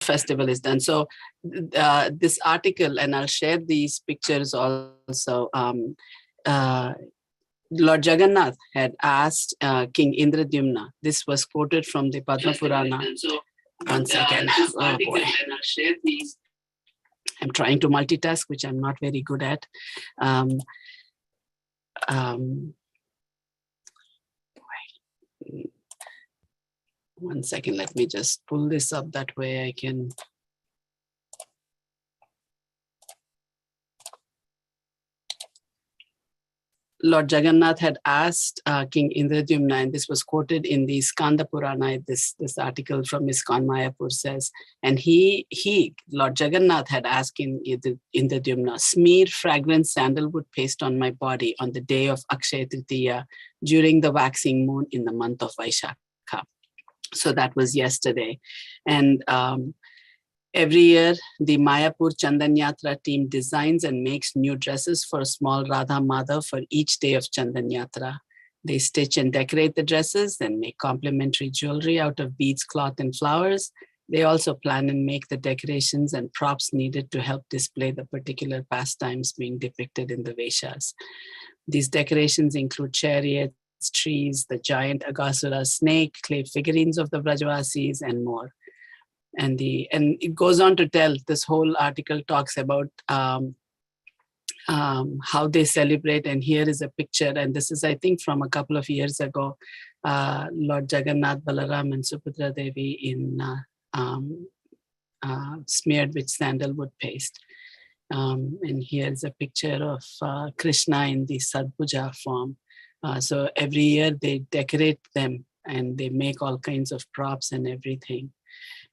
festival is done. So this article, and I'll share these pictures also. Lord Jagannath had asked King Indradyumna. This was quoted from the Padma Purana. One second. Oh boy. I'm trying to multitask, which I'm not very good at. One second, let me just pull this up, that way I can. Lord Jagannath had asked King Indradyumna, and this was quoted in the Skanda Purana, this article from ISKCON Mayapur says, and Lord Jagannath had asked King Indradyumna, smear fragrant sandalwood paste on my body on the day of Akshaya Tritiya during the waxing moon in the month of Vaishakha. So that was yesterday. And every year, the Mayapur Chandan Yatra team designs and makes new dresses for small Radha Madhav for each day of Chandan Yatra. They stitch and decorate the dresses and make complementary jewelry out of beads, cloth, and flowers. They also plan and make the decorations and props needed to help display the particular pastimes being depicted in the Veshas. These decorations include chariots, trees, the giant Agasura snake, clay figurines of the Vrajavasis, and more. And it goes on to tell, this whole article talks about how they celebrate. And here is a picture. And this is, I think, from a couple of years ago, Lord Jagannath, Balaram, and Subhadra Devi in smeared with sandalwood paste. And here's a picture of Krsna in the Sadpuja form. So every year they decorate them and they make all kinds of props and everything.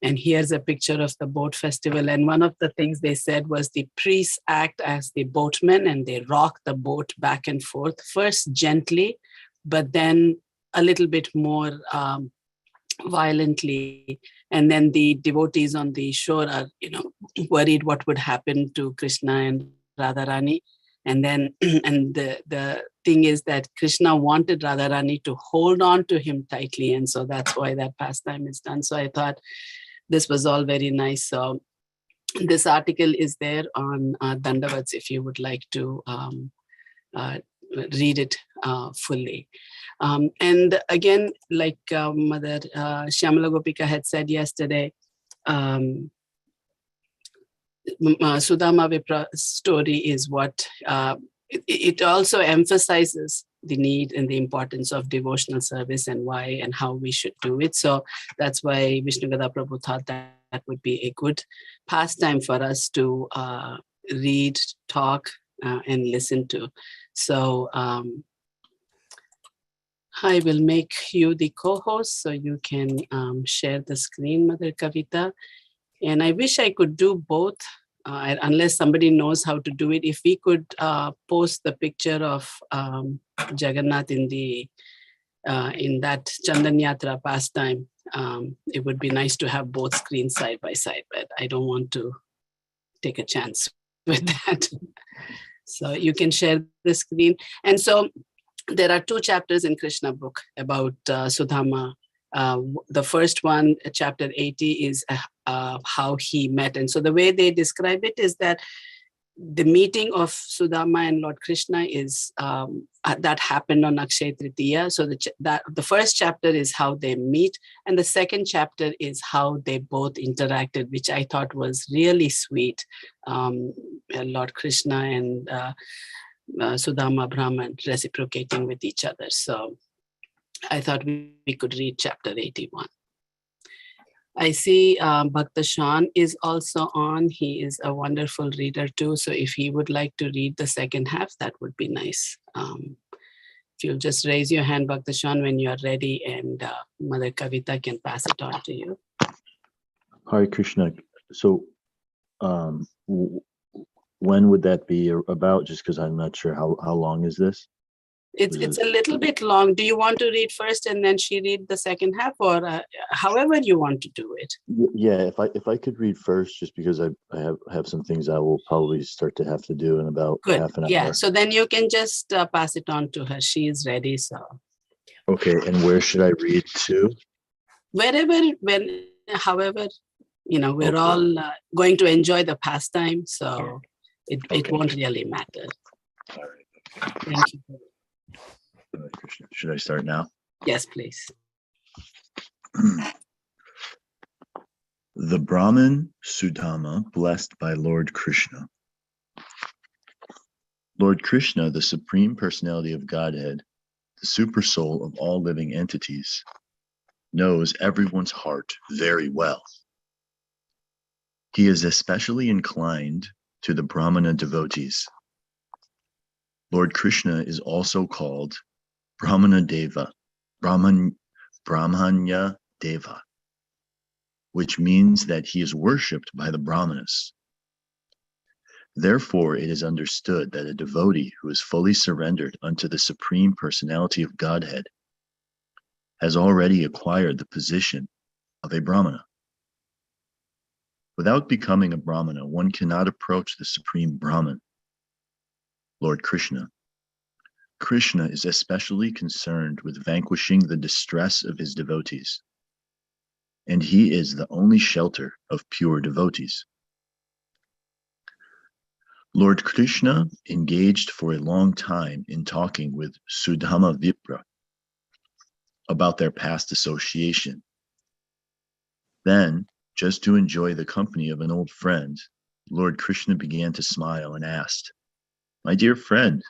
And here's a picture of the boat festival. And one of the things they said was the priests act as the boatmen and they rock the boat back and forth, first gently, but then a little bit more violently. And then the devotees on the shore are, worried what would happen to Krishna and Radharani. And then, and the thing is that Krishna wanted Radharani to hold on to him tightly. And so that's why that pastime is done. So I thought this was all very nice. So this article is there on Dandavats if you would like to read it fully. And again, like Mother Shyamala Gopika had said yesterday, Sudama Vipra story is what it also emphasizes the need and the importance of devotional service and why and how we should do it. So that's why Vishnugada Prabhu thought that that would be a good pastime for us to read, talk, and listen to. So I will make you the co-host so you can share the screen, Mother Kavita. And I wish I could do both, unless somebody knows how to do it. If we could post the picture of Jagannath in that Chandan Yatra pastime, it would be nice to have both screens side by side, but I don't want to take a chance with that. So you can share the screen. And so there are 2 chapters in Krishna book about Sudama. The first one, chapter 80, is how he met. And so the way they describe it is that the meeting of Sudama and Lord Krishna is that happened on Akshaya Tritiya. So the first chapter is how they meet, and the second chapter is how they both interacted, which I thought was really sweet. Lord Krishna and Sudama Brahman reciprocating with each other. So I thought we could read chapter 81. I see Bhakta Shan is also on. He is a wonderful reader too. So if he would like to read the second half, that would be nice. If you'll just raise your hand, Bhakta Shan, when you are ready, and Mother Kavita can pass it on to you. Hare Krishna. So when would that be about? Just because I'm not sure how long is this? It's a little bit long. Do you want to read first and then she read the second half, or however you want to do it? Yeah, if I could read first, just because I have some things I will probably start to have to do in about half an hour. Yeah, so then you can just pass it on to her. She is ready. So okay, and where should I read to? Wherever, however we're all going to enjoy the pastime, so it won't really matter. All right. Thank you. Krishna. Should I start now? Yes, please. The Brahman Sudama, blessed by Lord Krishna. Lord Krishna, the Supreme Personality of Godhead, the Supersoul of all living entities, knows everyone's heart very well. He is especially inclined to the Brahmana devotees. Lord Krishna is also called Brahmana Deva, Brahmanya Deva, which means that he is worshipped by the Brahmanas. Therefore, it is understood that a devotee who is fully surrendered unto the Supreme Personality of Godhead has already acquired the position of a Brahmana. Without becoming a Brahmana, one cannot approach the Supreme Brahman, Lord Krishna. Krishna is especially concerned with vanquishing the distress of his devotees, and he is the only shelter of pure devotees. Lord Krishna engaged for a long time in talking with Sudama Vipra about their past association. Then, just to enjoy the company of an old friend, Lord Krishna began to smile and asked, "My dear friend,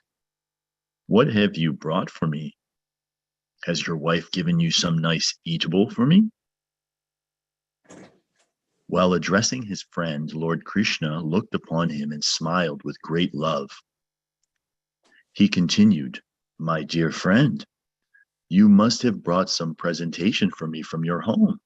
what have you brought for me? Has your wife given you some nice eatable for me?" While addressing his friend, Lord Krishna looked upon him and smiled with great love. He continued, "My dear friend, you must have brought some presentation for me from your home."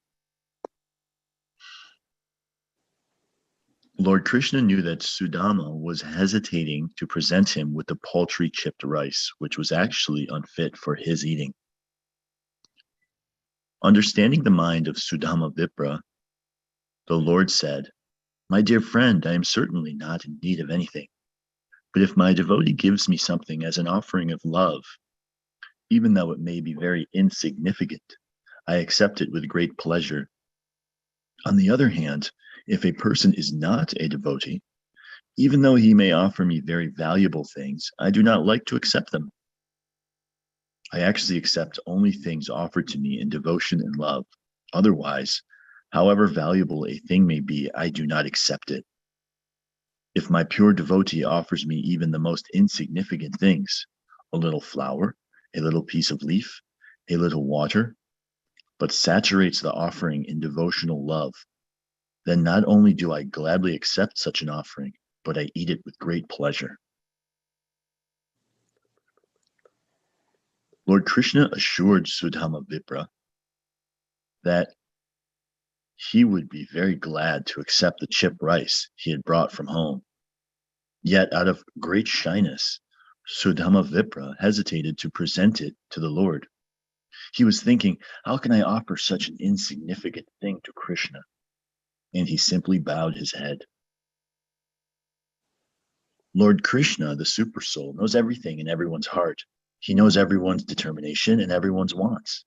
Lord Krishna knew that Sudama was hesitating to present him with the paltry chipped rice, which was actually unfit for his eating. Understanding the mind of Sudama Vipra, the Lord said, "My dear friend, I am certainly not in need of anything. But if my devotee gives me something as an offering of love, even though it may be very insignificant, I accept it with great pleasure. On the other hand, if a person is not a devotee, even though he may offer me very valuable things, I do not like to accept them. I actually accept only things offered to me in devotion and love. Otherwise, however valuable a thing may be, I do not accept it. If my pure devotee offers me even the most insignificant things, a little flower, a little piece of leaf, a little water, but saturates the offering in devotional love, then not only do I gladly accept such an offering, but I eat it with great pleasure." Lord Krishna assured Sudama Vipra that he would be very glad to accept the chipped rice he had brought from home. Yet, out of great shyness, Sudama Vipra hesitated to present it to the Lord. He was thinking, how can I offer such an insignificant thing to Krishna? And he simply bowed his head. Lord Krishna, the Supersoul, knows everything in everyone's heart. He knows everyone's determination and everyone's wants.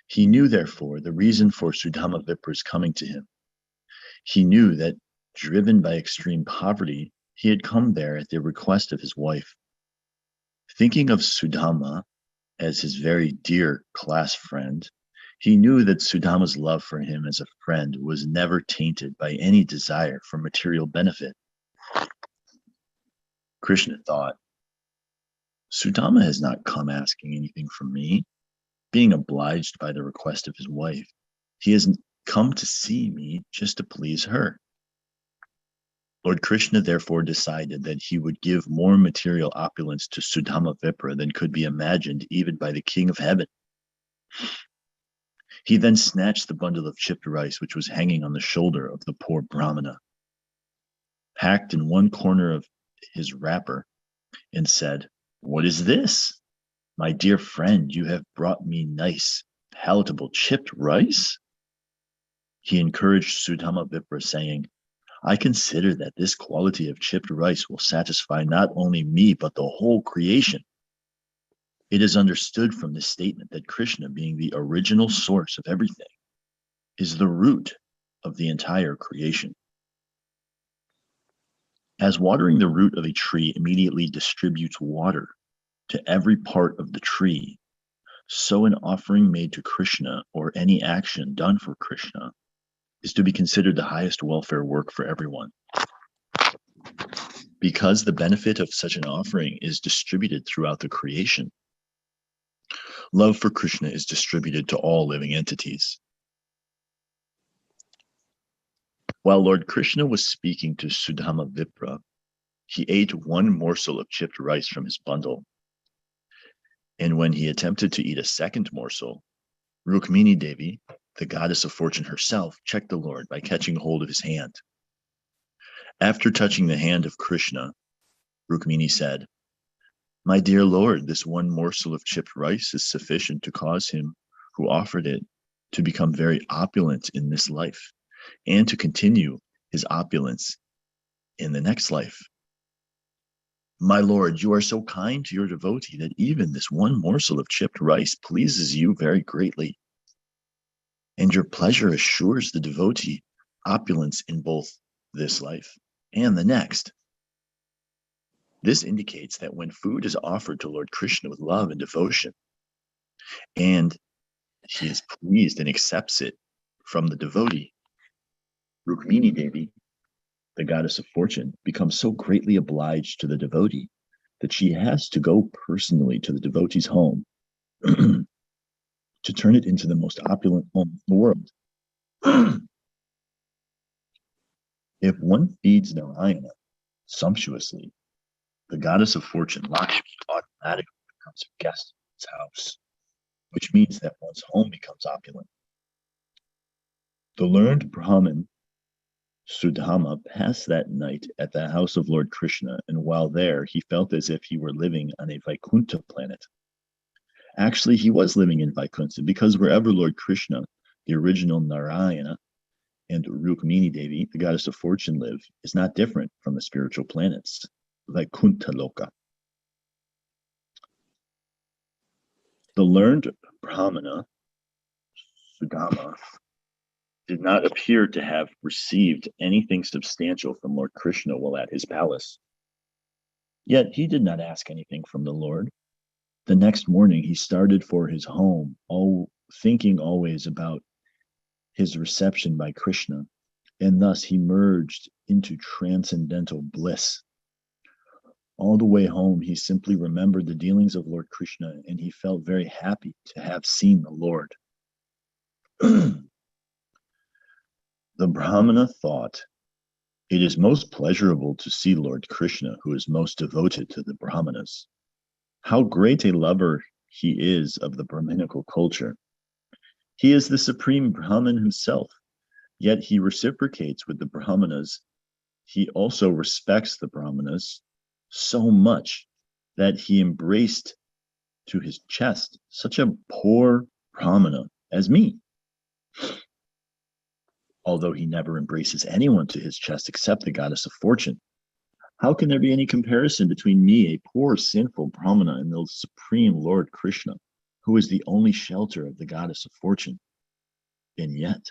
He knew, therefore, the reason for Sudama Vipra's coming to him. He knew that, driven by extreme poverty, he had come there at the request of his wife. Thinking of Sudama as his very dear class friend, he knew that Sudama's love for him as a friend was never tainted by any desire for material benefit. Krishna thought, Sudama has not come asking anything from me, being obliged by the request of his wife. He has come to see me just to please her. Lord Krishna therefore decided that he would give more material opulence to Sudama Vipra than could be imagined even by the King of Heaven. He then snatched the bundle of chipped rice which was hanging on the shoulder of the poor Brahmana, packed in one corner of his wrapper, and said, "What is this? My dear friend, you have brought me nice, palatable chipped rice?" He encouraged Sudama Vipra, saying, "I consider that this quality of chipped rice will satisfy not only me, but the whole creation. It is understood from this statement that Krishna, being the original source of everything, is the root of the entire creation. As watering the root of a tree immediately distributes water to every part of the tree, so an offering made to Krishna or any action done for Krishna is to be considered the highest welfare work for everyone. Because the benefit of such an offering is distributed throughout the creation, love for Krishna is distributed to all living entities. While Lord Krishna was speaking to Sudama Vipra, he ate one morsel of chipped rice from his bundle. And when he attempted to eat a second morsel, Rukmini Devi, the goddess of fortune herself, checked the Lord by catching hold of his hand. After touching the hand of Krishna, Rukmini said, "My dear Lord, this one morsel of chipped rice is sufficient to cause him who offered it to become very opulent in this life and to continue his opulence in the next life. My Lord, you are so kind to your devotee that even this one morsel of chipped rice pleases you very greatly. And your pleasure assures the devotee opulence in both this life and the next." This indicates that when food is offered to Lord Krishna with love and devotion, and he is pleased and accepts it from the devotee, Rukmini Devi, the goddess of fortune, becomes so greatly obliged to the devotee that she has to go personally to the devotee's home to turn it into the most opulent home in the world. If one feeds Narayana sumptuously, the goddess of fortune, Lakshmi, automatically becomes a guest in his house, which means that one's home becomes opulent. The learned Brahmin Sudama passed that night at the house of Lord Krishna, and while there, he felt as if he were living on a Vaikuntha planet. Actually, he was living in Vaikuntha because wherever Lord Krishna, the original Narayana, and Rukmini Devi, the goddess of fortune, live, is not different from the spiritual planets, Vaikuntha Loka. The learned Brahmana, Sudama, did not appear to have received anything substantial from Lord Krishna while at his palace. Yet he did not ask anything from the Lord. The next morning he started for his home, thinking always about his reception by Krishna, and thus he merged into transcendental bliss. All the way home, he simply remembered the dealings of Lord Krishna, and he felt very happy to have seen the Lord. The Brahmana thought, "It is most pleasurable to see Lord Krishna, who is most devoted to the Brahmanas. How great a lover he is of the Brahminical culture. He is the supreme Brahman himself, yet he reciprocates with the Brahmanas. He also respects the Brahmanas so much that he embraced to his chest such a poor Brahmana as me. Although he never embraces anyone to his chest except the goddess of fortune. How can there be any comparison between me, a poor sinful Brahmana, and the supreme Lord Krishna, who is the only shelter of the goddess of fortune? And yet,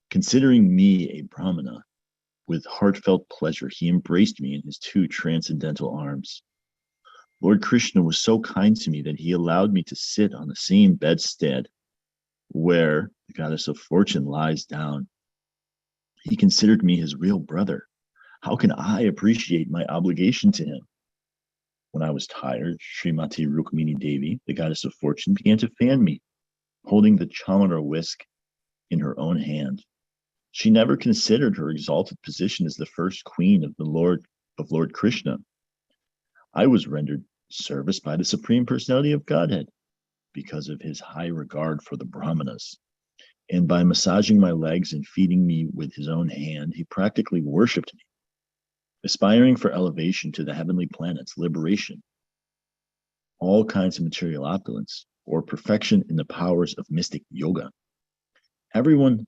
considering me a Brahmana, with heartfelt pleasure, he embraced me in his two transcendental arms. Lord Krishna was so kind to me that he allowed me to sit on the same bedstead where the goddess of fortune lies down. He considered me his real brother. How can I appreciate my obligation to him? When I was tired, Srimati Rukmini Devi, the goddess of fortune, began to fan me, holding the chamara whisk in her own hand. She never considered her exalted position as the first queen of Lord Krishna. I was rendered service by the Supreme Personality of Godhead because of his high regard for the Brahmanas. And by massaging my legs and feeding me with his own hand, he practically worshipped me, aspiring for elevation to the heavenly planets, liberation, all kinds of material opulence, or perfection in the powers of mystic yoga. Everyone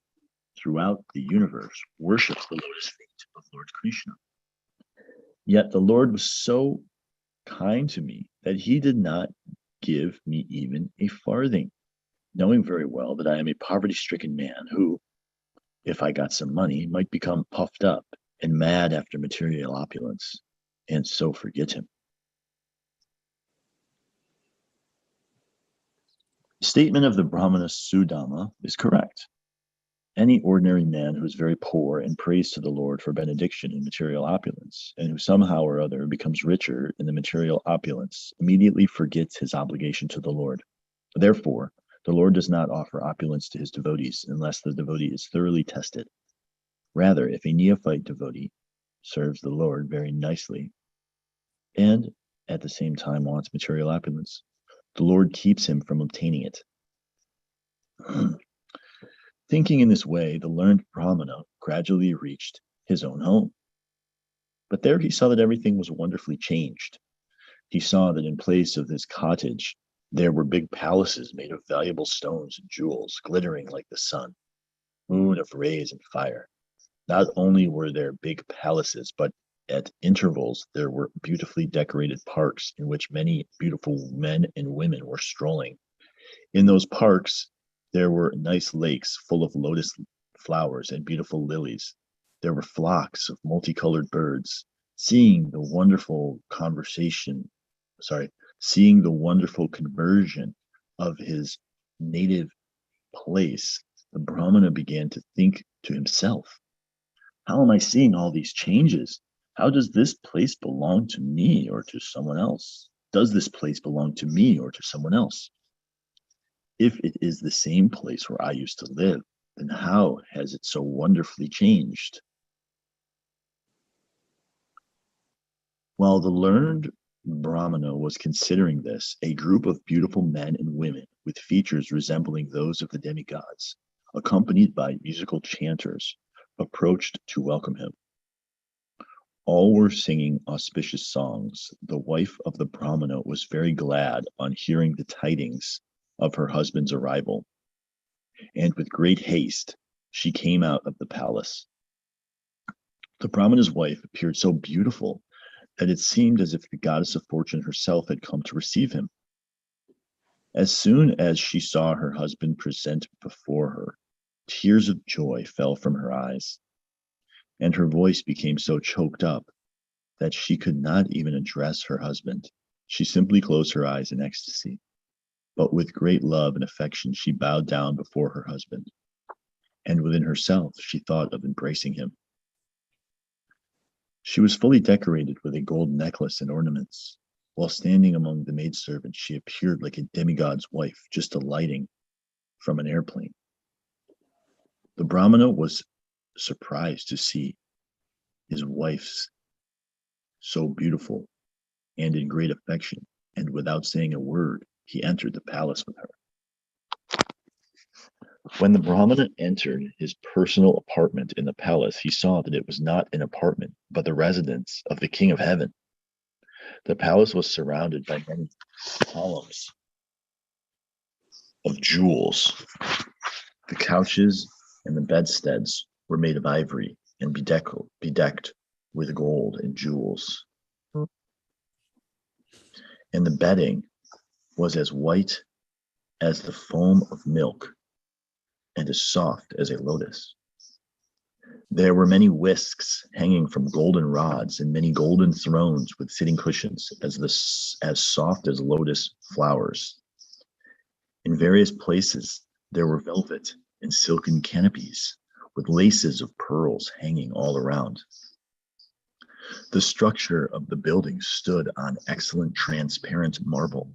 throughout the universe worships the lotus feet of Lord Krishna. Yet the Lord was so kind to me that he did not give me even a farthing, knowing very well that I am a poverty-stricken man who, if I got some money, might become puffed up and mad after material opulence, and so forget him. The statement of the Brahmana Sudama is correct. Any ordinary man who is very poor and prays to the Lord for benediction in material opulence, and who somehow or other becomes richer in the material opulence, immediately forgets his obligation to the Lord. Therefore, the Lord does not offer opulence to his devotees unless the devotee is thoroughly tested. Rather, if a neophyte devotee serves the Lord very nicely and at the same time wants material opulence, the Lord keeps him from obtaining it. Thinking in this way, the learned Brahmana gradually reached his own home. But there he saw that everything was wonderfully changed. He saw that in place of his cottage, there were big palaces made of valuable stones and jewels, glittering like the sun, moon of rays and fire. Not only were there big palaces, but at intervals there were beautifully decorated parks in which many beautiful men and women were strolling. In those parks, there were nice lakes full of lotus flowers and beautiful lilies. There were flocks of multicolored birds. Seeing the wonderful conversion of his native place, the Brahmana began to think to himself, how am I seeing all these changes? How does this place belong to me or to someone else? Does this place belong to me or to someone else? If it is the same place where I used to live, then how has it so wonderfully changed? While the learned Brahmana was considering this, a group of beautiful men and women with features resembling those of the demigods, accompanied by musical chanters, approached to welcome him. All were singing auspicious songs. The wife of the Brahmana was very glad on hearing the tidings of her husband's arrival, and with great haste she came out of the palace. The Brahmana's wife appeared so beautiful that it seemed as if the goddess of fortune herself had come to receive him. As soon as she saw her husband present before her, tears of joy fell from her eyes, and her voice became so choked up that she could not even address her husband. She simply closed her eyes in ecstasy. But with great love and affection, she bowed down before her husband, and within herself she thought of embracing him. She was fully decorated with a gold necklace and ornaments. While standing among the maidservants, she appeared like a demigod's wife just alighting from an airplane. The Brahmana was surprised to see his wife's so beautiful and in great affection, and without saying a word, he entered the palace with her. When the Brahmana entered his personal apartment in the palace, he saw that it was not an apartment, but the residence of the King of Heaven. The palace was surrounded by many columns of jewels. The couches and the bedsteads were made of ivory and bedecked with gold and jewels. And the bedding was as white as the foam of milk and as soft as a lotus. There were many whisks hanging from golden rods and many golden thrones with sitting cushions as soft as lotus flowers. In various places there were velvet and silken canopies with laces of pearls hanging all around. The structure of the building stood on excellent transparent marble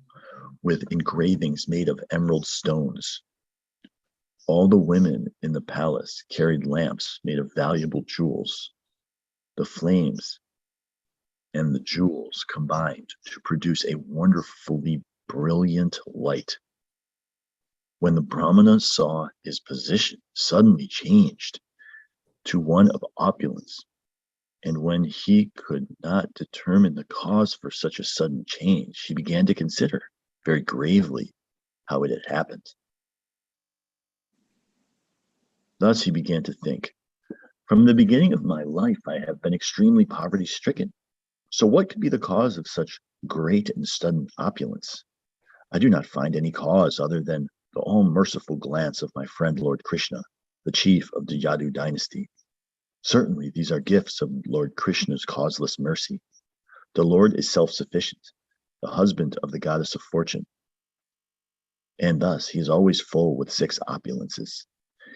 with engravings made of emerald stones. All the women in the palace carried lamps made of valuable jewels. The flames and the jewels combined to produce a wonderfully brilliant light. When the Brahmana saw his position suddenly changed to one of opulence, and when he could not determine the cause for such a sudden change, he began to consider very gravely how it had happened. Thus he began to think, from the beginning of my life, I have been extremely poverty-stricken. So what could be the cause of such great and sudden opulence? I do not find any cause other than the all-merciful glance of my friend Lord Krishna. the chief of the Yadu dynasty. Certainly, these are gifts of Lord Krishna's causeless mercy. The Lord is self-sufficient, the husband of the goddess of fortune. And thus, he is always full with 6 opulences.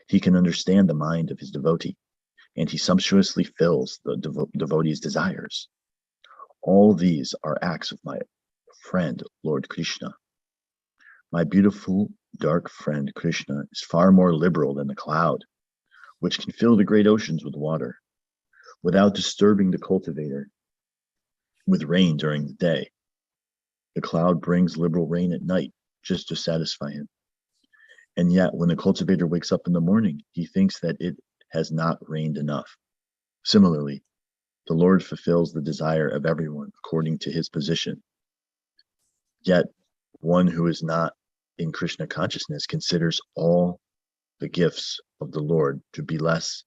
He can understand the mind of his devotee, and he sumptuously fills the devotee's desires. All these are acts of my friend, Lord Krishna. My beautiful, dark friend Krishna is far more liberal than the cloud, which can fill the great oceans with water, without disturbing the cultivator with rain during the day. The cloud brings liberal rain at night, just to satisfy him. And yet, when the cultivator wakes up in the morning, he thinks that it has not rained enough. Similarly, the Lord fulfills the desire of everyone according to his position. Yet, one who is not in Krishna consciousness considers all the gifts of the Lord to be less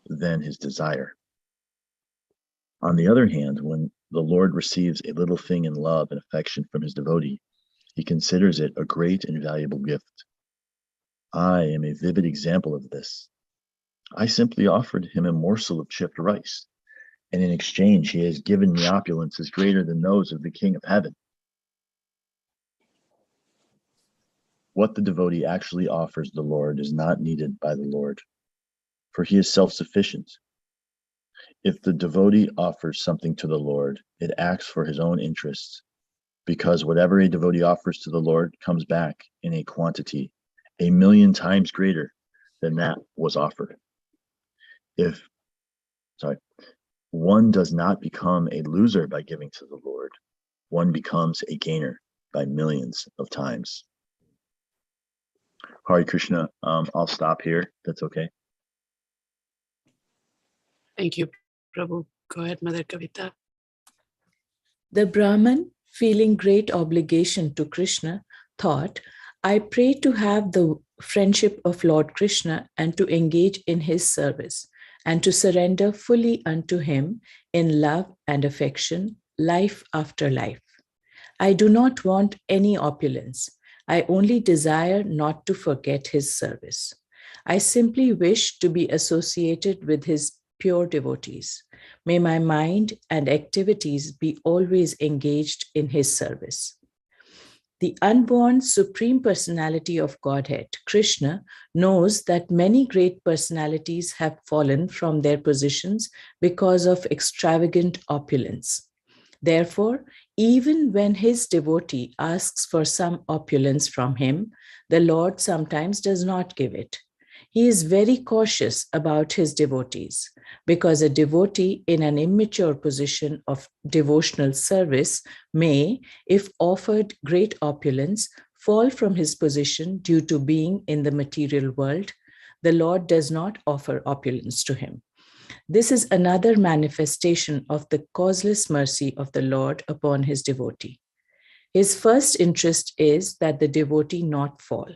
than his desire. On the other hand, when the Lord receives a little thing in love and affection from his devotee, he considers it a great and valuable gift. I am a vivid example of this. I simply offered him a morsel of chipped rice, and in exchange he has given me opulences greater than those of the King of Heaven. What the devotee actually offers the Lord is not needed by the Lord, for he is self-sufficient. If the devotee offers something to the Lord, it acts for his own interests, because whatever a devotee offers to the Lord comes back in a quantity 1,000,000 times greater than that was offered. One does not become a loser by giving to the Lord. One becomes a gainer by millions of times. Hare Krishna. I'll stop here. That's okay. Thank you, Prabhu. Go ahead, Mother Kavita. The Brahman, feeling great obligation to Krishna, thought, I pray to have the friendship of Lord Krishna and to engage in his service and to surrender fully unto him in love and affection, life after life. I do not want any opulence. I only desire not to forget his service. I simply wish to be associated with his pure devotees. May my mind and activities be always engaged in his service. The unborn Supreme Personality of Godhead, Krishna, knows that many great personalities have fallen from their positions because of extravagant opulence. Therefore, even when his devotee asks for some opulence from him, the Lord sometimes does not give it. He is very cautious about his devotees, because a devotee in an immature position of devotional service may, if offered great opulence, fall from his position due to being in the material world. The Lord does not offer opulence to him. This is another manifestation of the causeless mercy of the Lord upon his devotee. His first interest is that the devotee not fall.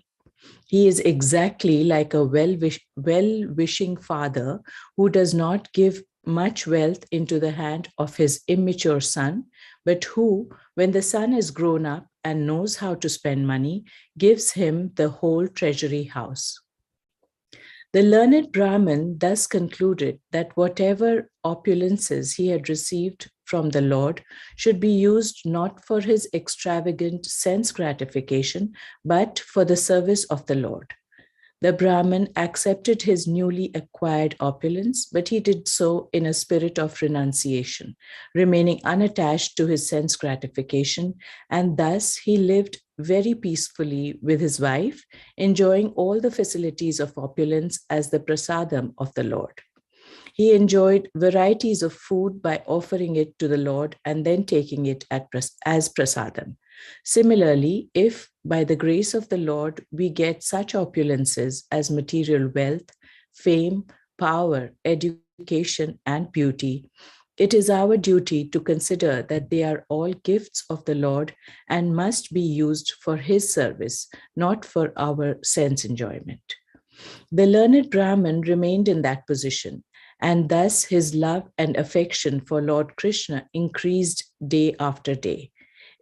He is exactly like a well-wishing father who does not give much wealth into the hand of his immature son, but who, when the son is grown up and knows how to spend money, gives him the whole treasury house. The learned Brahmin thus concluded that whatever opulences he had received from the Lord should be used not for his extravagant sense gratification, but for the service of the Lord. The Brahmin accepted his newly acquired opulence, but he did so in a spirit of renunciation, remaining unattached to his sense gratification, and thus he lived very peacefully with his wife, enjoying all the facilities of opulence as the prasadam of the Lord. He enjoyed varieties of food by offering it to the Lord and then taking it as prasadam. Similarly, if by the grace of the Lord we get such opulences as material wealth, fame, power, education, and beauty, it is our duty to consider that they are all gifts of the Lord and must be used for his service, not for our sense enjoyment. The learned Brahmin remained in that position, and thus his love and affection for Lord Krishna increased day after day.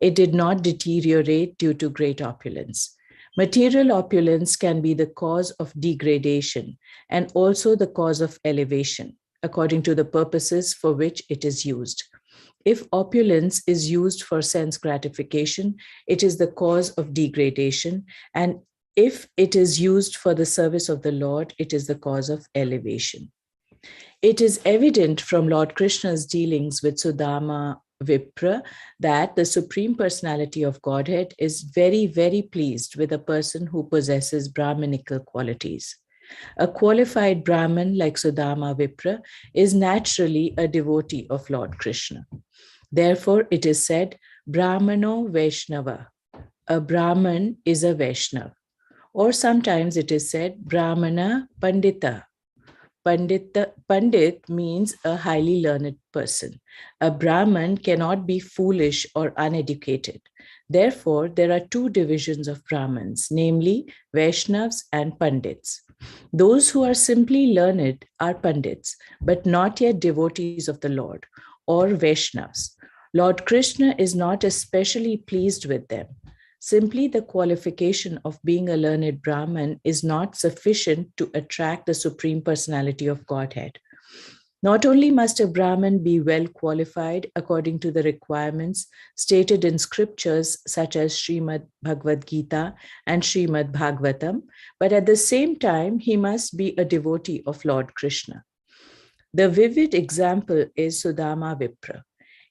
It did not deteriorate due to great opulence. Material opulence can be the cause of degradation and also the cause of elevation, according to the purposes for which it is used. If opulence is used for sense gratification, it is the cause of degradation, and if it is used for the service of the Lord, it is the cause of elevation. It is evident from Lord Krishna's dealings with Sudama Vipra that the Supreme Personality of Godhead is very, very pleased with a person who possesses Brahminical qualities. A qualified Brahmin like Sudama Vipra is naturally a devotee of Lord Krishna. Therefore, it is said, Brahmano Vaishnava. A Brahman is a Vaishnav. Or sometimes it is said, Brahmana Pandita. Pandit means a highly learned person. A Brahman cannot be foolish or uneducated. Therefore, there are two divisions of Brahmins, namely Vaishnavas and Pandits. Those who are simply learned are Pandits, but not yet devotees of the Lord, or Vaishnavas. Lord Krishna is not especially pleased with them. Simply the qualification of being a learned Brahman is not sufficient to attract the Supreme Personality of Godhead. Not only must a Brahman be well qualified according to the requirements stated in scriptures such as Srimad Bhagavad Gita and Srimad Bhagavatam, but at the same time, he must be a devotee of Lord Krishna. The vivid example is Sudama Vipra.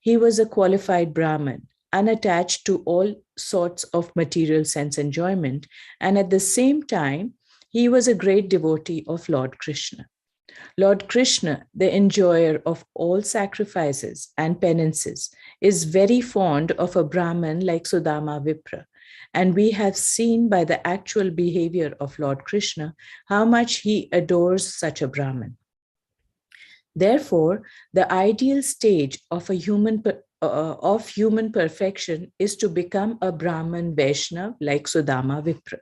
He was a qualified Brahman, unattached to all sorts of material sense enjoyment, and at the same time, he was a great devotee of Lord Krishna. Lord Krishna, the enjoyer of all sacrifices and penances, is very fond of a Brahman like Sudama Vipra, and we have seen by the actual behavior of Lord Krishna how much he adores such a Brahman. Therefore, the ideal stage of human perfection is to become a Brahman Vaishnav like Sudama Vipra.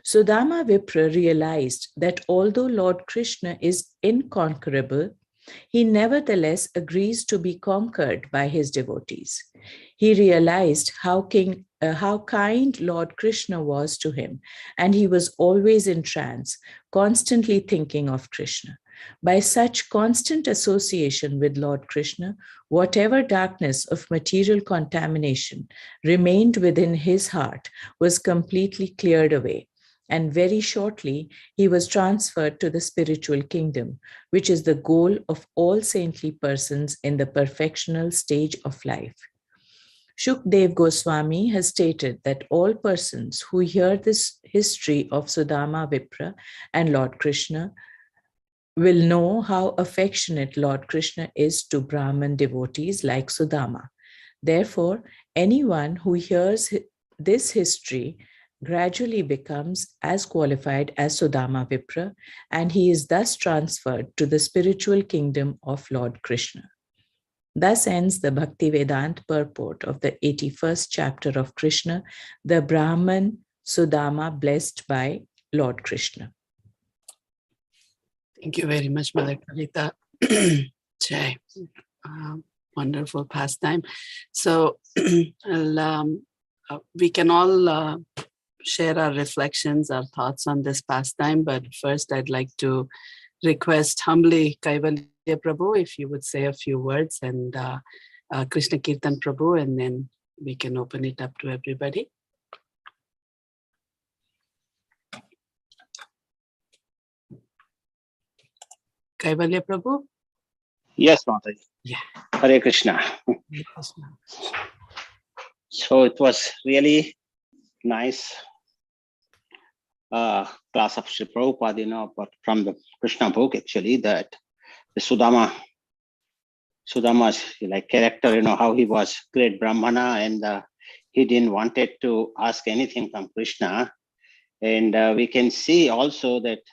Sudama Vipra realized that although Lord Krishna is inconquerable, he nevertheless agrees to be conquered by his devotees. He realized how kind Lord Krishna was to him, and he was always in trance, constantly thinking of Krishna. By such constant association with Lord Krishna, whatever darkness of material contamination remained within his heart was completely cleared away. And very shortly, he was transferred to the spiritual kingdom, which is the goal of all saintly persons in the perfectional stage of life. Shukdev Goswami has stated that all persons who hear this history of Sudama Vipra and Lord Krishna will know how affectionate Lord Krishna is to Brahman devotees like Sudama. Therefore, anyone who hears this history gradually becomes as qualified as Sudama Vipra, and he is thus transferred to the spiritual kingdom of Lord Krishna. Thus ends the Bhaktivedanta purport of the 81st chapter of Krishna, the Brahman Sudama blessed by Lord Krishna. Thank you very much, Mother Kavita. Jai. Wonderful pastime. So we can all share our reflections, our thoughts on this pastime. But first, I'd like to request humbly Kaivalya Prabhu, if you would say a few words, and Krishna Kirtan Prabhu, and then we can open it up to everybody. Kaivalya Prabhu? Yes, Mataji. Yeah. Hare Krishna. Hare Krishna. So it was really nice class of Sri Prabhupada, but from the Krishna book, actually, that the Sudama's like character, how he was great Brahmana, and he didn't wanted to ask anything from Krishna. And we can see also that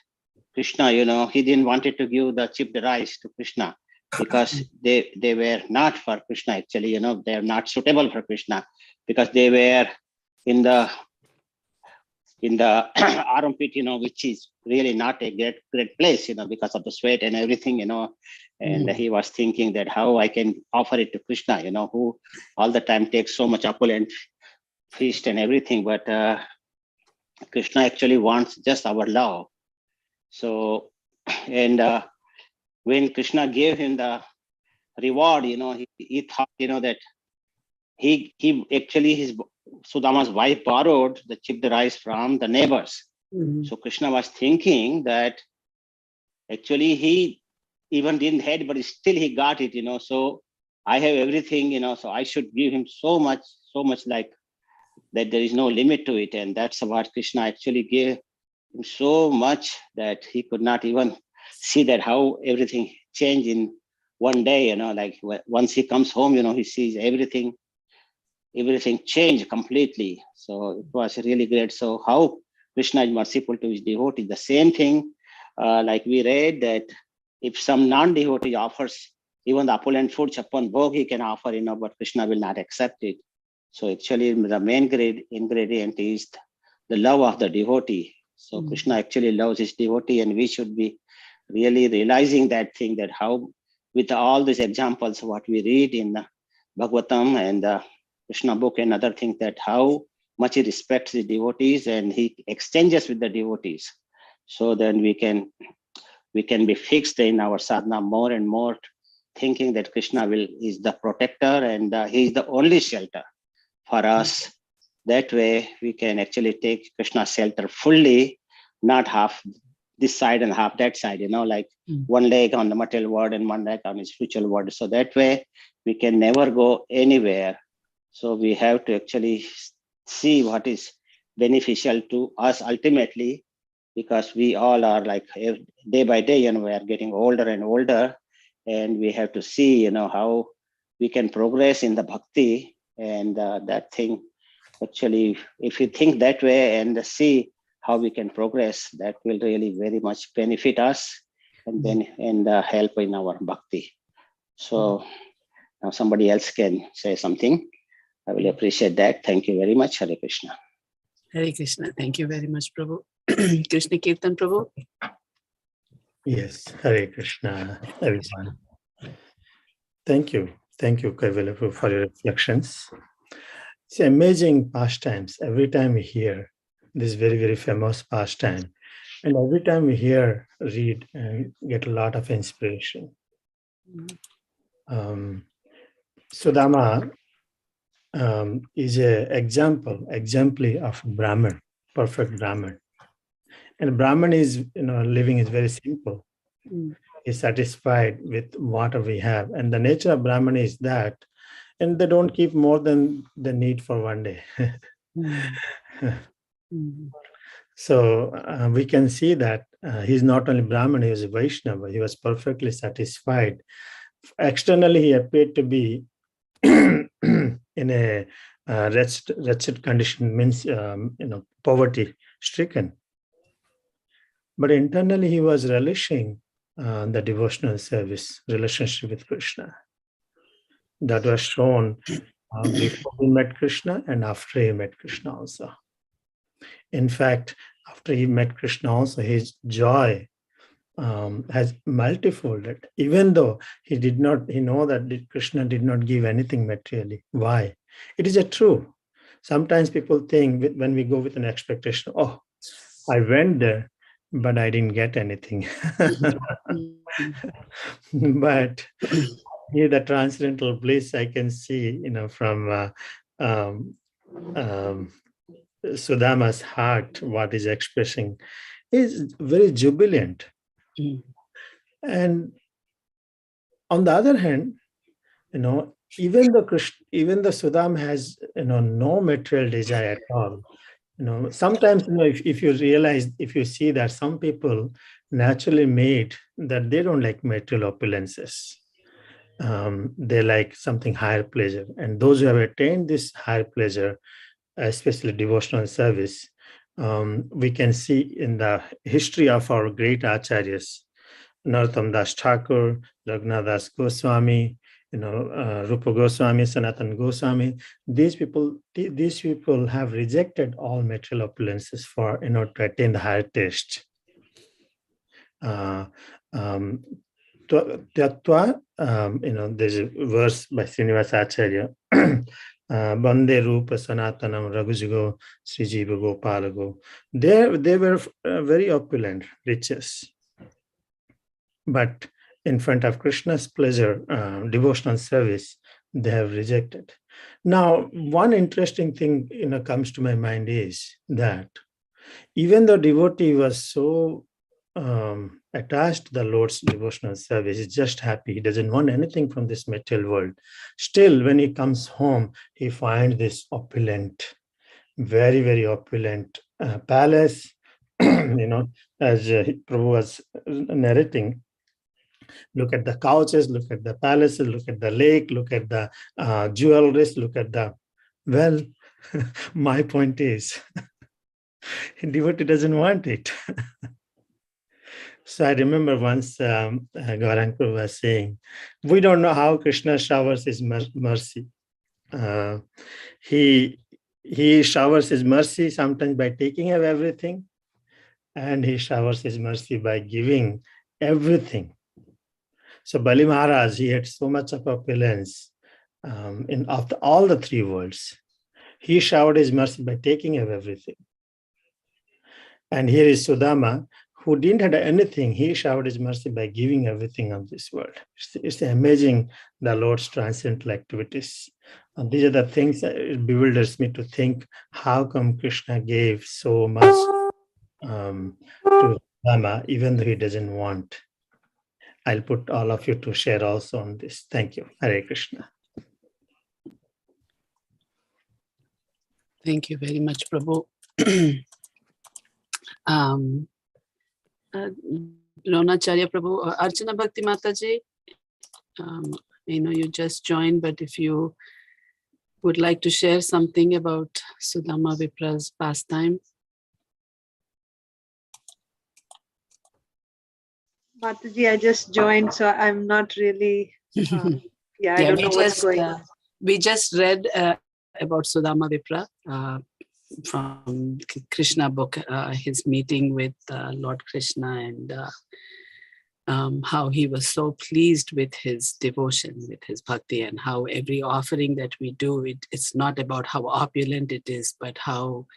Krishna, he didn't wanted to give the chipped rice to Krishna because they were not for Krishna, actually, they are not suitable for Krishna because they were in the armpit, which is really not a great place, because of the sweat and everything, and he was thinking that how I can offer it to Krishna, who all the time takes so much opulent feast and everything. But Krishna actually wants just our love. So, and when Krishna gave him the reward, he thought, that he actually, his Sudama's wife borrowed the chipped rice from the neighbors. So Krishna was thinking that actually he even didn't have, but still he got it, so I have everything, so I should give him so much like that there is no limit to it. And that's what Krishna actually gave him so much that he could not even see that how everything changed in one day, like once he comes home, he sees everything changed completely. So it was really great. So how Krishna is merciful to his devotees. The same thing, like we read that if some non-devotee offers even the opulent food, chapan bhog he can offer, but Krishna will not accept it. So actually the main ingredient is the love of the devotee. So Krishna actually loves his devotee, and we should be really realizing that thing, that how with all these examples, what we read in the Bhagavatam and the Krishna book and other things, that how much he respects his devotees and he exchanges with the devotees. So then we can be fixed in our sadhana more and more, thinking that Krishna is the protector and he is the only shelter for us. That way we can actually take Krishna's shelter fully, not half this side and half that side, like one leg on the material world and one leg on the spiritual world. So that way we can never go anywhere. So we have to actually see what is beneficial to us ultimately, because we all are like day by day, we are getting older and older, and we have to see, how we can progress in the bhakti. And that thing, actually, if you think that way and see how we can progress, that will really very much benefit us and then help in our bhakti. So now somebody else can say something. I will appreciate that. Thank you very much. Hare Krishna. Hare Krishna. Thank you very much, Prabhu. Krishna Kirtan, Prabhu. Yes, Hare Krishna, everyone. Thank you, Kaivalya, for your reflections. It's amazing pastimes. Every time we hear this very, very famous pastime, and every time we read, and get a lot of inspiration. Sudama is an exemplary of Brahman, perfect Brahman. And Brahman is, living is very simple. Is satisfied with what we have. And the nature of Brahman is that, and they don't keep more than the need for one day. So we can see that he's not only Brahman, he was a Vaishnava. He was perfectly satisfied. Externally, he appeared to be in a wretched condition, means poverty stricken. But internally, he was relishing the devotional service relationship with Krishna. That was shown before he met Krishna and after he met Krishna also. In fact, after he met Krishna also, his joy has multifolded, even though he know that Krishna did not give anything materially. Why? It is a true. Sometimes people think when we go with an expectation, oh, I went there, but I didn't get anything. But here, the transcendental bliss I can see, from Sudama's heart, what is expressing is very jubilant. And on the other hand, even the Sudama has, no material desire at all. Sometimes, if you realize, if you see that some people naturally made that they don't like material opulences. They like something higher pleasure. And those who have attained this higher pleasure, especially devotional service, we can see in the history of our great acharyas, Narottam Das Thakur, Raghunath Das Goswami, Rupa Goswami, Sanatan Goswami. These people have rejected all material opulences for, to attain the higher taste. Tattva, there's a verse by Srinivasa Acharya, Bande Rupa Sanatanam Raghujugo Srijiva Gopalago. They were very opulent, riches. But in front of Krishna's pleasure, devotional service, they have rejected. Now, one interesting thing comes to my mind is that even though devotee was so attached to the Lord's devotional service, he's just happy, he doesn't want anything from this material world. Still, when he comes home, he finds this opulent, very, very opulent palace, as Prabhu was narrating. Look at the couches, look at the palaces, look at the lake, look at the jewelries, look at the... Well, my point is, devotee doesn't want it. So I remember once Gaurang Prabhu was saying, we don't know how Krishna showers his mercy. He showers his mercy sometimes by taking away everything, and he showers his mercy by giving everything. So Bali Maharaj, he had so much of opulence of all the three worlds. He showered his mercy by taking away everything. And here is Sudama, who didn't have anything. He showered his mercy by giving everything of this world. It's amazing, the Lord's transcendental activities. And these are the things that it bewilders me to think, how come Krishna gave so much to Sudama, even though he doesn't want? I'll put all of you to share also on this. Thank you. Hare Krishna. Thank you very much, Prabhu. Dronacharya Prabhu, Archana Bhakti Mataji, I know you just joined, but if you would like to share something about Sudama Vipra's pastime. Mataji, I just joined, so I'm not really, I don't know what's going on. We just read about Sudama Vipra from Krishna book, his meeting with Lord Krishna, and how he was so pleased with his devotion, with his bhakti, and how every offering that we do, it's not about how opulent it is, but how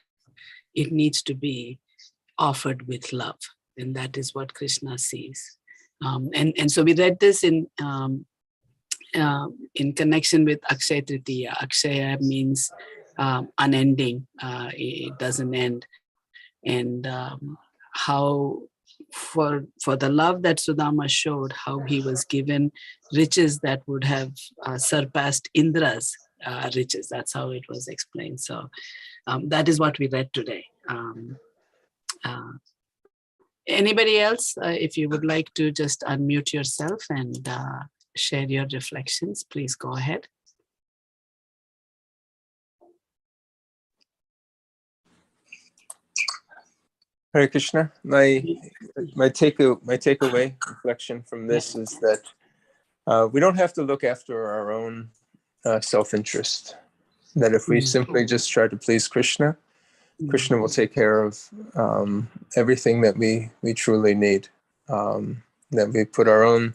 it needs to be offered with love. And that is what Krishna sees. And so we read this in connection with Akshaya Tritiya. Akshaya means unending, it doesn't end. And how for the love that Sudama showed, how he was given riches that would have surpassed Indra's riches. That's how it was explained. So that is what we read today. Anybody else, if you would like to just unmute yourself and share your reflections, please go ahead. Hare Krishna. My takeaway reflection from this is that we don't have to look after our own self-interest. That if we simply just try to please Krishna, Krishna will take care of everything that we truly need. That we put our own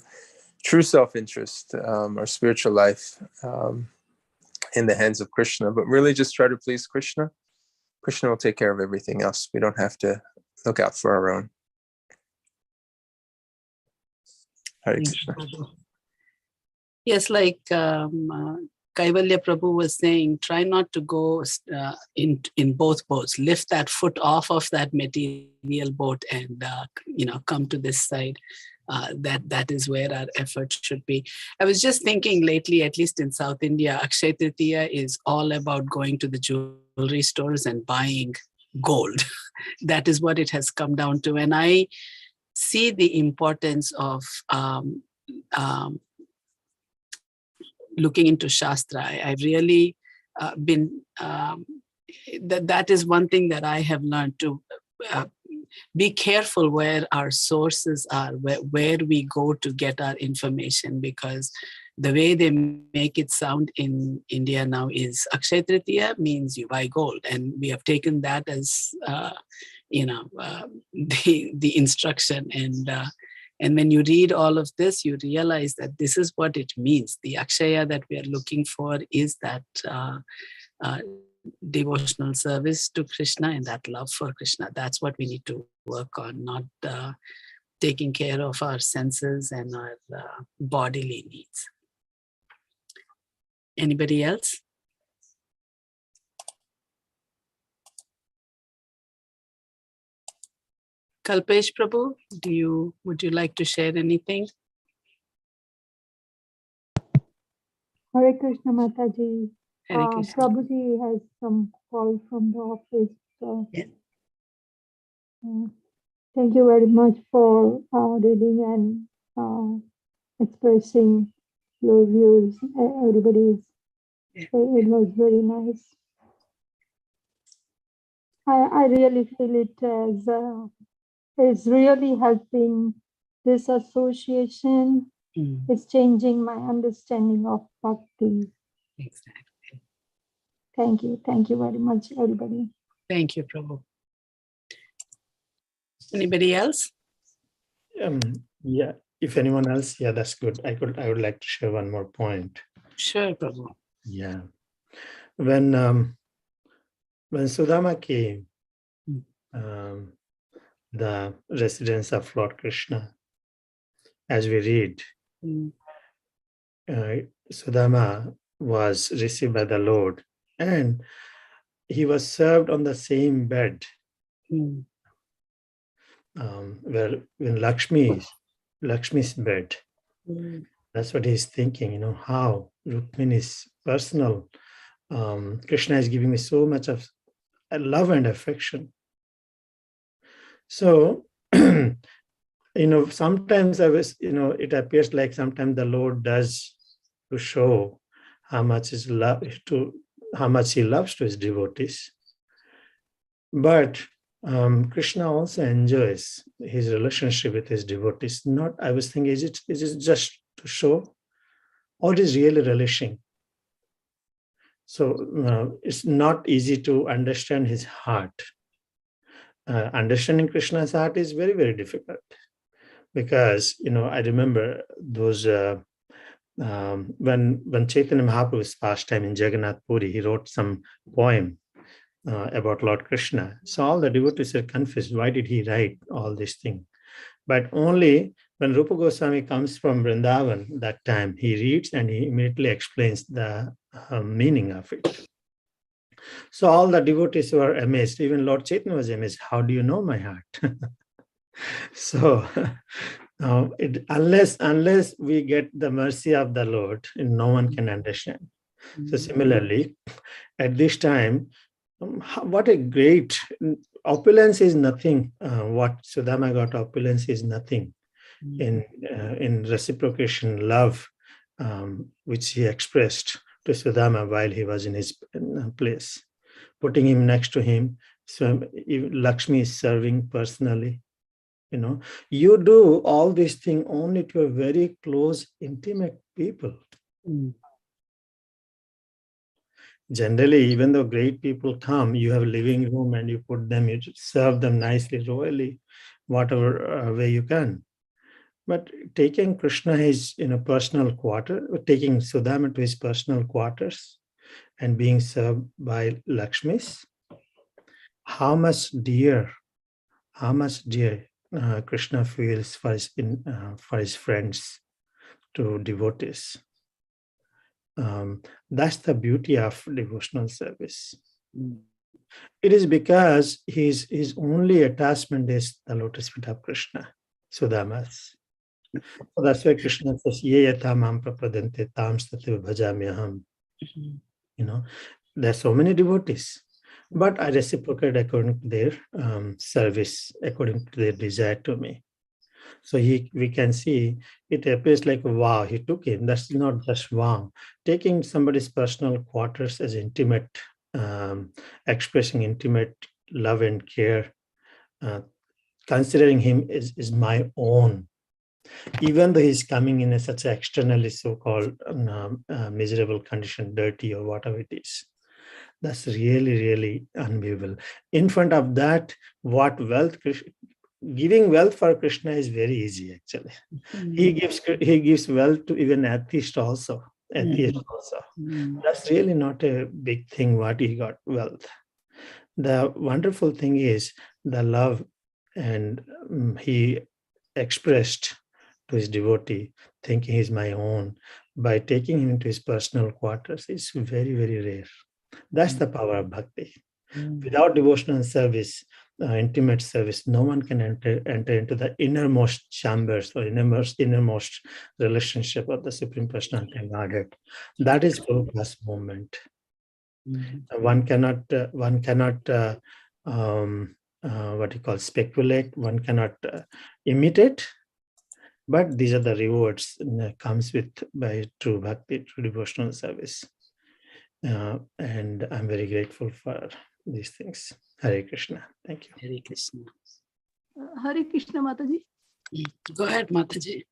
true self-interest, our spiritual life, in the hands of Krishna, but really just try to please Krishna. Krishna will take care of everything else. We don't have to look out for our own. Hare Krishna. Yes, like Kaivalya Prabhu was saying, try not to go in both boats. Lift that foot off of that material boat and come to this side. That is where our effort should be. I was just thinking lately, at least in South India, Akshaya Tritiya is all about going to the jewelry stores and buying gold. That is what it has come down to. And I see the importance of looking into Shastra. I've really been, that is one thing that I have learned, to be careful where our sources are, where we go to get our information, because the way they make it sound in India now is Akshaya Tritiya means you buy gold. And we have taken that as, the instruction. And And when you read all of this, you realize that this is what it means. The Akshaya that we are looking for is that devotional service to Krishna and that love for Krishna. That's what we need to work on, not taking care of our senses and our bodily needs. Anybody else? Kalpesh Prabhu, would you like to share anything? Hare Krishna Mataji. Hare Krishna. Prabhuji has some call from the office. So, Yeah. Thank you very much for reading and expressing your views. Everybody's. It was very nice. I really feel it as it's really helping this association. It's changing my understanding of bhakti. Exactly. Thank you. Thank you very much, everybody. Thank you, Prabhu. Anybody else? Yeah, if anyone else, yeah, that's good. I would like to share one more point. Sure, Prabhu. Yeah. When Sudama came, the residence of Lord Krishna, as we read, Sudama was received by the Lord and he was served on the same bed where when Lakshmi's bed. That's what he's thinking, how Rukmini's personal, Krishna is giving me so much of love and affection. So, sometimes it appears like sometimes the Lord does to show how much he loves to his devotees. But Krishna also enjoys his relationship with his devotees. I was thinking, is it just to show, or is really relishing? So it's not easy to understand his heart. Understanding Krishna's heart is very, very difficult, because I remember those when Chaitanya Mahaprabhu's pastime in Jagannath Puri, he wrote some poem about Lord Krishna. So all the devotees are confused. Why did he write all these things? But only when Rupa Goswami comes from Vrindavan, that time he reads and he immediately explains the meaning of it. So all the devotees were amazed. Even Lord Chaitanya was amazed. How do you know my heart? So unless we get the mercy of the Lord, no one can understand. So similarly, at this time, what a great opulence is nothing. What Sudama got, opulence is nothing in reciprocation love, which he expressed to Sudama while he was in his place, putting him next to him. So Lakshmi is serving personally. You do all these things only to a very close, intimate people. Generally, even though great people come, you have a living room and you put them, you serve them nicely, royally, whatever way you can. But taking Krishna his personal quarter, taking Sudama to his personal quarters and being served by Lakshmis, how much dear Krishna feels for his friends, to devotees. That's the beauty of devotional service. It is because his only attachment is the lotus feet of Krishna, Sudama's. So that's why Krishna says, Ye yatha mam prapadante tam tathaiva bhajamyaham. There are so many devotees, but I reciprocate according to their service, according to their desire to me. So we can see it appears like, wow, he took him. That's not just wow. Taking somebody's personal quarters as intimate, expressing intimate love and care, considering him is my own. Even though he's coming in such an externally so-called miserable condition, dirty or whatever it is. That's really, really unbelievable. In front of that, what wealth giving wealth for Krishna is very easy, actually. He gives wealth to even atheists also. That's really not a big thing what he got wealth. The wonderful thing is the love, and he expressed to his devotee, thinking he's my own, by taking him into his personal quarters. It's very, very rare. That's the power of bhakti. Without devotional service, intimate service, no one can enter into the innermost chambers or innermost relationship of the Supreme Personality of Godhead. That is Prabhupada's movement. One cannot what you call speculate. One cannot imitate. But these are the rewards that comes with by true bhakti, true devotional service. And I'm very grateful for these things. Hare Krishna. Thank you. Hare Krishna. Hare Krishna, Mataji. Go ahead, Mataji.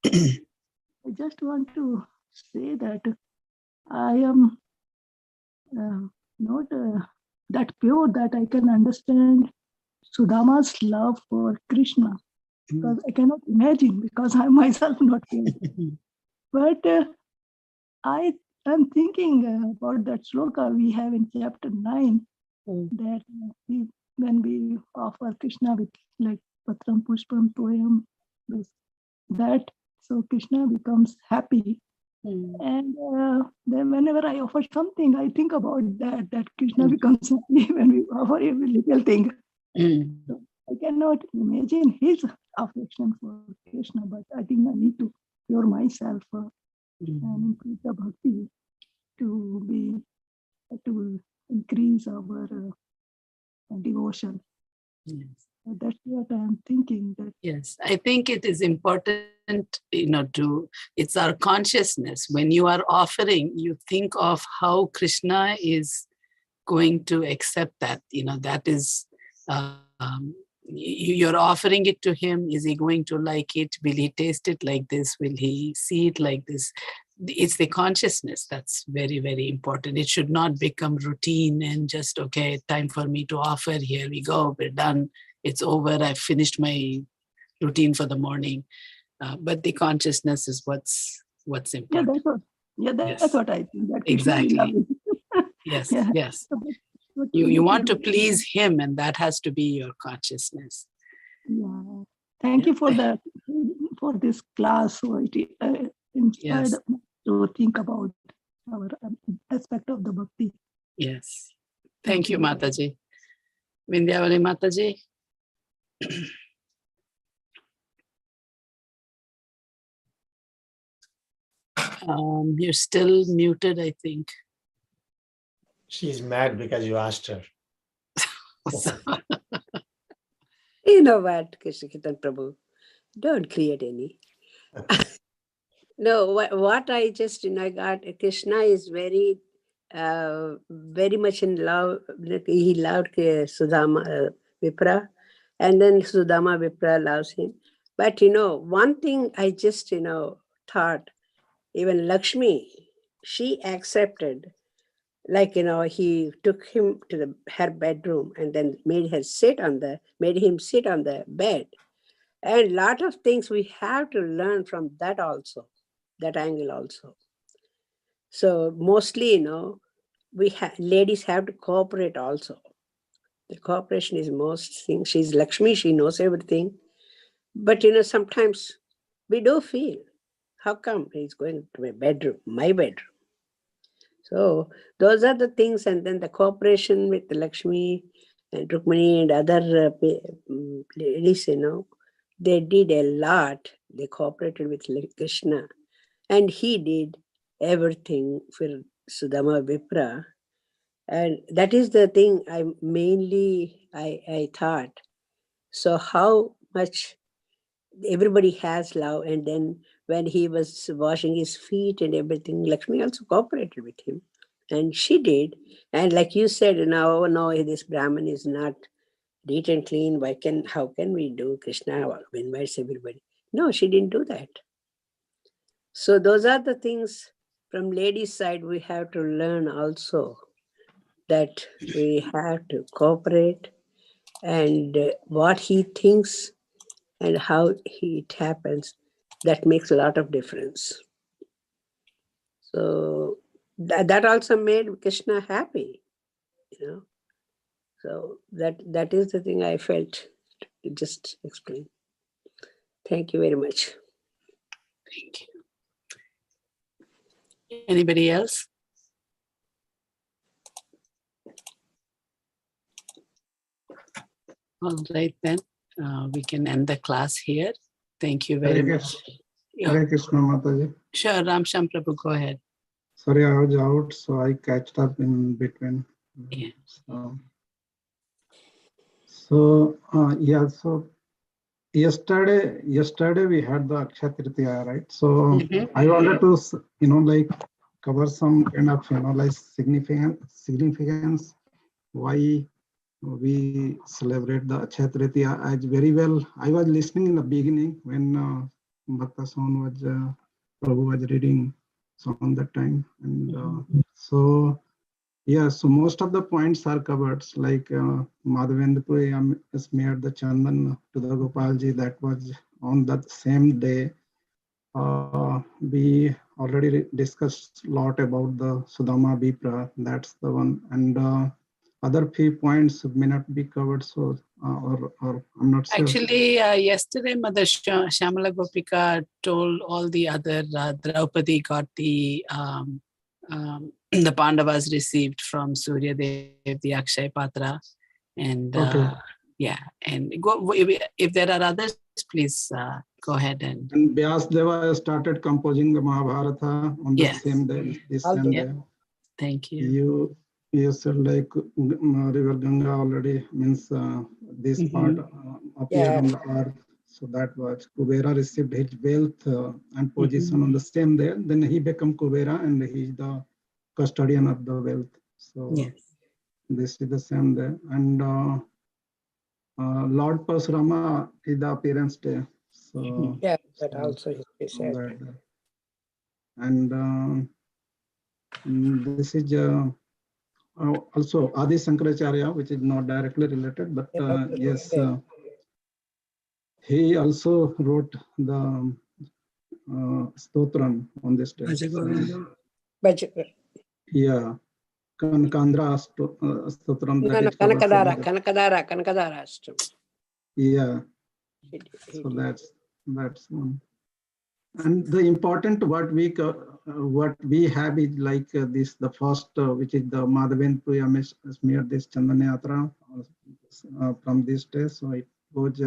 I just want to say that I am not that pure that I can understand Sudama's love for Krishna. Because I cannot imagine, because I myself not pure. But I am thinking about that sloka we have in chapter 9, that when we offer Krishna with like Patram Pushpam Toyam, that, so Krishna becomes happy. And then whenever I offer something, I think about that Krishna becomes happy when we offer him a little thing. So I cannot imagine his affection for Krishna, but I think I need to pure myself and increase the bhakti to increase our devotion. Yes. So that's what I am thinking. That yes, I think it is important, it's our consciousness. When you are offering, you think of how Krishna is going to accept that. That is, you're offering it to him. Is he going to like it? Will he taste it like this? Will he see it like this? It's the consciousness that's very, very important. It should not become routine and just, okay, time for me to offer. Here we go. We're done. It's over. I've finished my routine for the morning. But the consciousness is what's important. That's what I think. That exactly. Yes, yeah. yes. You want to please him, and that has to be your consciousness. Yeah. Thank you for this class. So it inspired me to think about our aspect of the bhakti. Yes. Thank you, Mataji. Vindhyavali Mataji. You're still muted, I think. She's mad because you asked her. You know what, Krishna Kirtan Prabhu, don't create any. No, what I just got, Krishna is very much in love. He loved Sudama Vipra, and then Sudama Vipra loves him. But one thing I just thought, even Lakshmi, she accepted. Like he took him to her bedroom and then made him sit on the bed, and lot of things we have to learn from that also, that angle also. So mostly, ladies have to cooperate also. The cooperation is most thing. She's Lakshmi, she knows everything, but sometimes we do feel, how come he's going to my bedroom? So those are the things, and then the cooperation with Lakshmi and Rukmini and other ladies, they did a lot. They cooperated with Krishna, and he did everything for Sudama Vipra. And that is the thing I thought. So how much everybody has love, and then when he was washing his feet and everything, Lakshmi also cooperated with him, and she did. And like you said, no, this Brahman is not neat and clean. How can we do? Krishna invites everybody. No, she didn't do that. So those are the things from ladies' side we have to learn also, that we have to cooperate and what he thinks and how it happens, that makes a lot of difference. So that also made Krishna happy, you know. So that is the thing I felt to just explain. Thank you very much. Thank you. Anybody else? All right, then we can end the class here. Thank you very much. Hare Krishna, Mataji. Sure, Ramsham Prabhu, go ahead. Sorry, I was out, so I catched up in between. Yeah. So yesterday we had the Akshaya Tritiya, right? So I wanted to, cover some kind of, like significance why we celebrate the Akshaya Tritiya. As very well, I was listening in the beginning when Bhakta Son was, Prabhu was reading song that time. And so most of the points are covered, like Madhavendra smeared the Chandan to the Gopalji. That was on that same day. We already discussed a lot about the Sudama Vipra. That's the one. And other few points may not be covered, so or I'm not sure. Actually, yesterday Mother Shamala Gopika told all the other Draupadi got the Pandavas received from Surya Dev the Akshay Patra, and and go if there are others, please go ahead and Vyasdeva started composing the Mahabharata on the same day. This same day. Thank you. You said like River Ganga already means this part appeared on the earth. So that was Kubera received his wealth and position on the same day. Then he became Kubera and he's the custodian of the wealth. So this is the same day. And Lord Parshurama is the appearance day. So that also is said. And this is also Adi Shankaracharya, which is not directly related, but yes, he also wrote the Stotram on this day. Yeah, Kanakandra Stotram. Kanakadara Ashtam. Yeah, so that's one. And the important what we have is like this, the first, which is the Madhavendra smeared this Chandanyatra from this day. So it goes,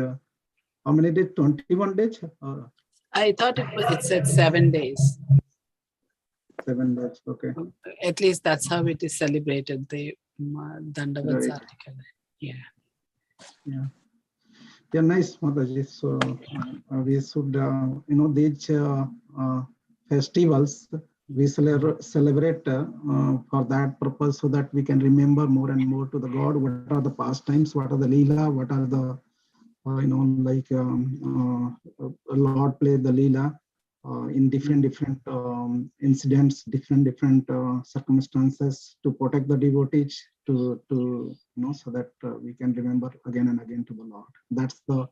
how many days? 21 days? I thought it said 7 days. 7 days, okay. At least that's how it is celebrated, the Dandavat article. Yeah. Yeah, nice, Mataji. So we should, these festivals, we celebrate for that purpose, so that we can remember more and more to the God. What are the pastimes? What are the Leela? What are the, Lord played the Leela in different incidents, different circumstances to protect the devotees, to so that we can remember again and again to the Lord. That's the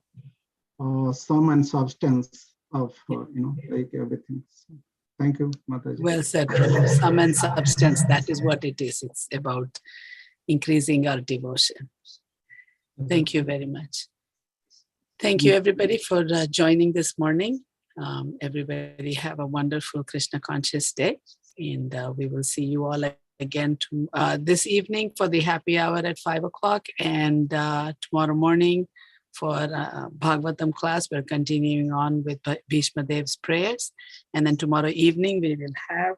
sum and substance of like everything. So, thank you, Mataji. Well said, Prabhu. Sum and substance, that is what it is. It's about increasing our devotion. Thank you very much. Thank you, everybody, for joining this morning. Everybody have a wonderful Krishna conscious day, and we will see you all again this evening for the happy hour at 5 o'clock, and tomorrow morning for Bhagavatam class. We're continuing on with Bhishma Dev's prayers, and then tomorrow evening we will have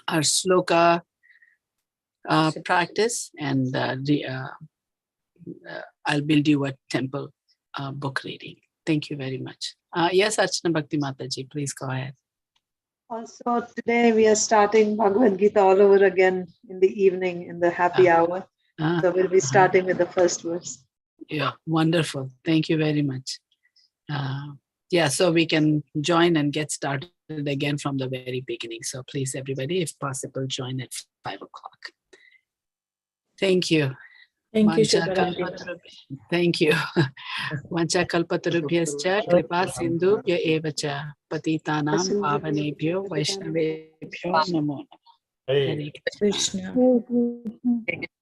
our sloka practice, and I'll build you a temple book reading. Thank you very much. Yes, Archana Bhakti Mataji, please go ahead. Also, today we are starting Bhagavad Gita all over again in the evening in the happy hour. So we'll be starting with the first verse. Yeah, wonderful. Thank you very much. So we can join and get started again from the very beginning. So please, everybody, if possible, join at 5 o'clock. Thank you. Thank you, Vancha Shubharanti. kalpatarubhya- Thank you. Vancha kalpatarubhyascha kripa sindhubhya eva cha patitanam pavanebhyo vaishnavebhyo namo. Hey. Hare Krishna. Hare Krishna.